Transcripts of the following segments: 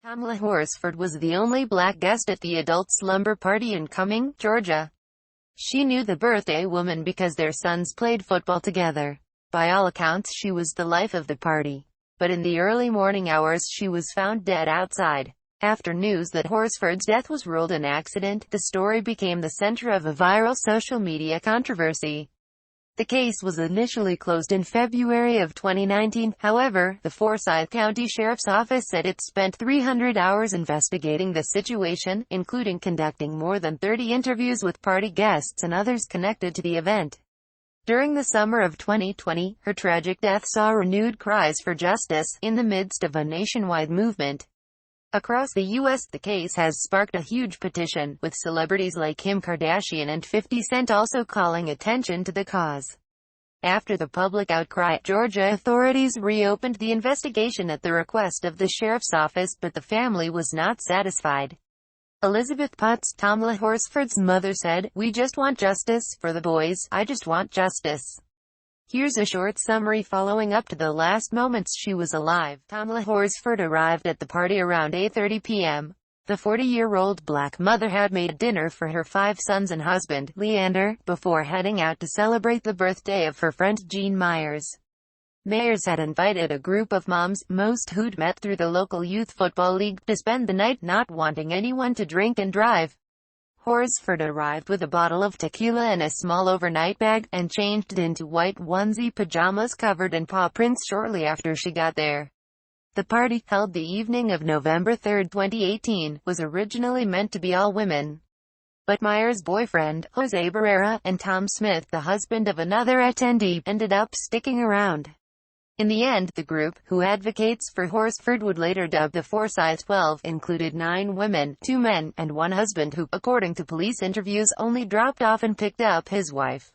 Tamla Horsford was the only black guest at the adult slumber party in Cumming, Georgia. She knew the birthday woman because their sons played football together. By all accounts, she was the life of the party. But in the early morning hours she was found dead outside. After news that Horsford's death was ruled an accident, the story became the center of a viral social media controversy. The case was initially closed in February of 2019, however, the Forsyth County Sheriff's Office said it spent 300 hours investigating the situation, including conducting more than 30 interviews with party guests and others connected to the event. During the summer of 2020, her tragic death saw renewed cries for justice, in the midst of a nationwide movement. Across the U.S., the case has sparked a huge petition, with celebrities like Kim Kardashian and 50 Cent also calling attention to the cause. After the public outcry, Georgia authorities reopened the investigation at the request of the sheriff's office, but the family was not satisfied. Elizabeth Potts, Tamla Horsford's mother, said, "We just want justice for the boys. I just want justice." Here's a short summary following up to the last moments she was alive. Tamla Horsford arrived at the party around 8:30 p.m. The 40-year-old black mother had made dinner for her 5 sons and husband, Leander, before heading out to celebrate the birthday of her friend Jean Myers. Myers had invited a group of moms, most who'd met through the local youth football league, to spend the night, not wanting anyone to drink and drive. Horsford arrived with a bottle of tequila and a small overnight bag, and changed into white onesie pajamas covered in paw prints shortly after she got there. The party, held the evening of November 3, 2018, was originally meant to be all women. But Myers' boyfriend, Jose Barrera, and Tom Smith, the husband of another attendee, ended up sticking around. In the end, the group, who advocates for Horsford would later dub the Forsyth 12, included 9 women, 2 men, and 1 husband who, according to police interviews, only dropped off and picked up his wife.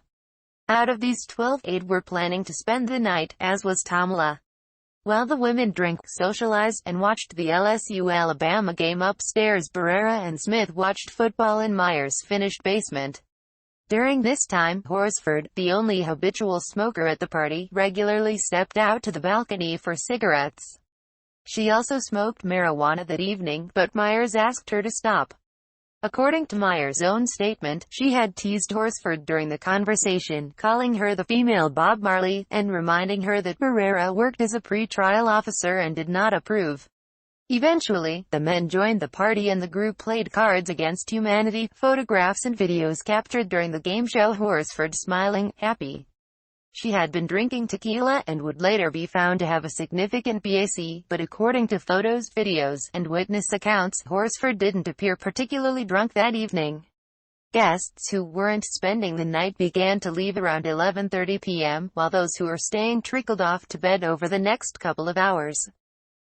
Out of these 12, 8 were planning to spend the night, as was Tamla. While the women drank, socialized, and watched the LSU-Alabama game upstairs, Barrera and Smith watched football in Myers' finished basement. During this time, Horsford, the only habitual smoker at the party, regularly stepped out to the balcony for cigarettes. She also smoked marijuana that evening, but Myers asked her to stop. According to Myers' own statement, she had teased Horsford during the conversation, calling her the female Bob Marley, and reminding her that Barrera worked as a pre-trial officer and did not approve. Eventually, the men joined the party and the group played Cards Against Humanity. Photographs and videos captured during the game show Horsford smiling, happy. She had been drinking tequila, and would later be found to have a significant BAC, but according to photos, videos, and witness accounts, Horsford didn't appear particularly drunk that evening. Guests who weren't spending the night began to leave around 11:30 p.m., while those who were staying trickled off to bed over the next couple of hours.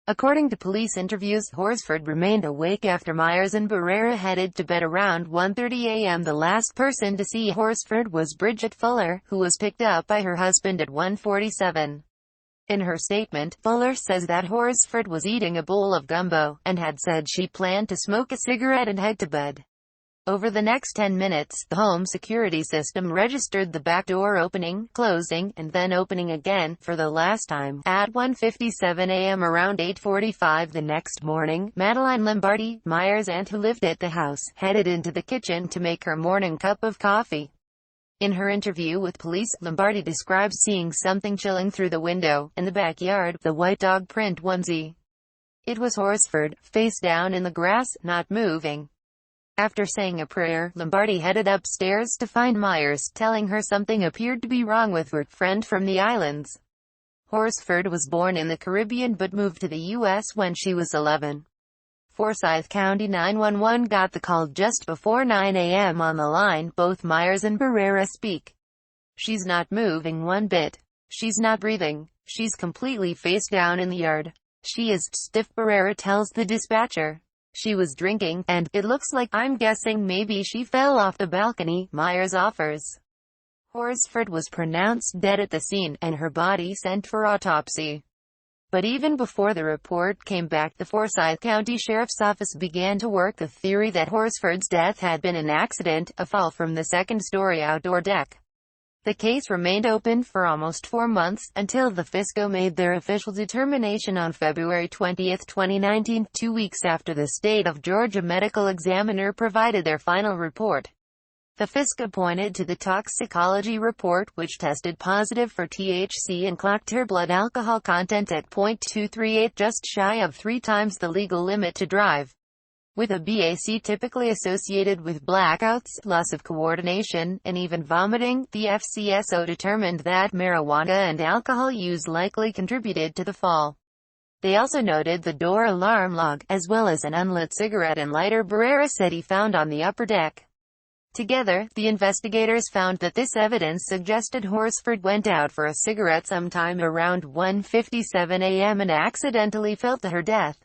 According to police interviews, Horsford remained awake after Myers and Barrera headed to bed around 1:30 a.m. The last person to see Horsford was Bridget Fuller, who was picked up by her husband at 1:47. In her statement, Fuller says that Horsford was eating a bowl of gumbo, and had said she planned to smoke a cigarette and head to bed. Over the next 10 minutes, the home security system registered the back door opening, closing, and then opening again, for the last time, at 1:57 a.m. Around 8:45 the next morning, Madeline Lombardi, Myers' aunt who lived at the house, headed into the kitchen to make her morning cup of coffee. In her interview with police, Lombardi describes seeing something chilling through the window, in the backyard, the white dog print onesie. It was Horsford, face down in the grass, not moving. After saying a prayer, Lombardi headed upstairs to find Myers, telling her something appeared to be wrong with her friend from the islands. Horsford was born in the Caribbean but moved to the U.S. when she was 11. Forsyth County 911 got the call just before 9 a.m. On the line, both Myers and Barrera speak. "She's not moving one bit. She's not breathing. She's completely face down in the yard. She is stiff," Barrera tells the dispatcher. "She was drinking, and, it looks like, I'm guessing maybe she fell off the balcony," Myers offers. Horsford was pronounced dead at the scene, and her body sent for autopsy. But even before the report came back, the Forsyth County Sheriff's Office began to work the theory that Horsford's death had been an accident, a fall from the second-story outdoor deck. The case remained open for almost 4 months, until the Fisco made their official determination on February 20, 2019, 2 weeks after the state of Georgia medical examiner provided their final report. The Fisco pointed to the toxicology report, which tested positive for THC and clocked her blood alcohol content at .238, just shy of 3 times the legal limit to drive. With a BAC typically associated with blackouts, loss of coordination, and even vomiting, the FCSO determined that marijuana and alcohol use likely contributed to the fall. They also noted the door alarm log, as well as an unlit cigarette and lighter Barrera SETI found on the upper deck. Together, the investigators found that this evidence suggested Horsford went out for a cigarette sometime around 1:57 a.m. and accidentally fell to her death.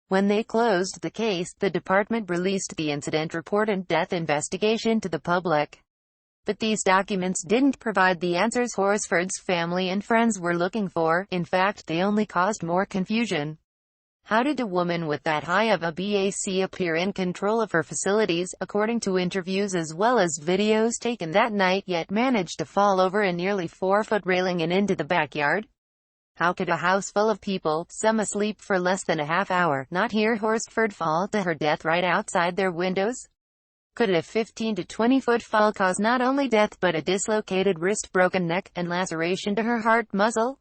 When they closed the case, the department released the incident report and death investigation to the public. But these documents didn't provide the answers Horsford's family and friends were looking for. In fact, they only caused more confusion. How did a woman with that high of a BAC appear in control of her facilities, according to interviews as well as videos taken that night, yet manage to fall over a nearly 4-foot railing and into the backyard? How could a house full of people, some asleep for less than a half hour, not hear Horsford fall to her death right outside their windows? Could a 15 to 20-foot fall cause not only death but a dislocated wrist, broken neck, and laceration to her heart muscle?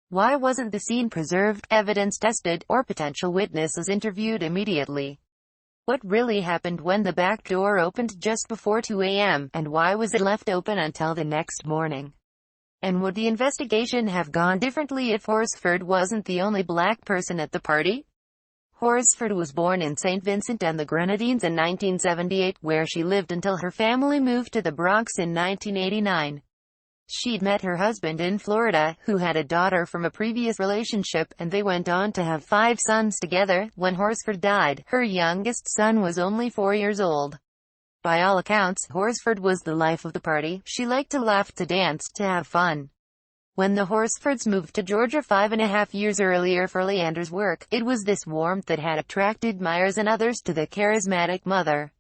Why wasn't the scene preserved, evidence tested, or potential witnesses interviewed immediately? What really happened when the back door opened just before 2 a.m., and why was it left open until the next morning? And would the investigation have gone differently if Horsford wasn't the only black person at the party? Horsford was born in St. Vincent and the Grenadines in 1978, where she lived until her family moved to the Bronx in 1989. She'd met her husband in Florida, who had a daughter from a previous relationship, and they went on to have 5 sons together. When Horsford died, her youngest son was only 4 years old. By all accounts, Horsford was the life of the party. She liked to laugh, to dance, to have fun. When the Horsfords moved to Georgia 5.5 years earlier for Leander's work, it was this warmth that had attracted Myers and others to the charismatic mother.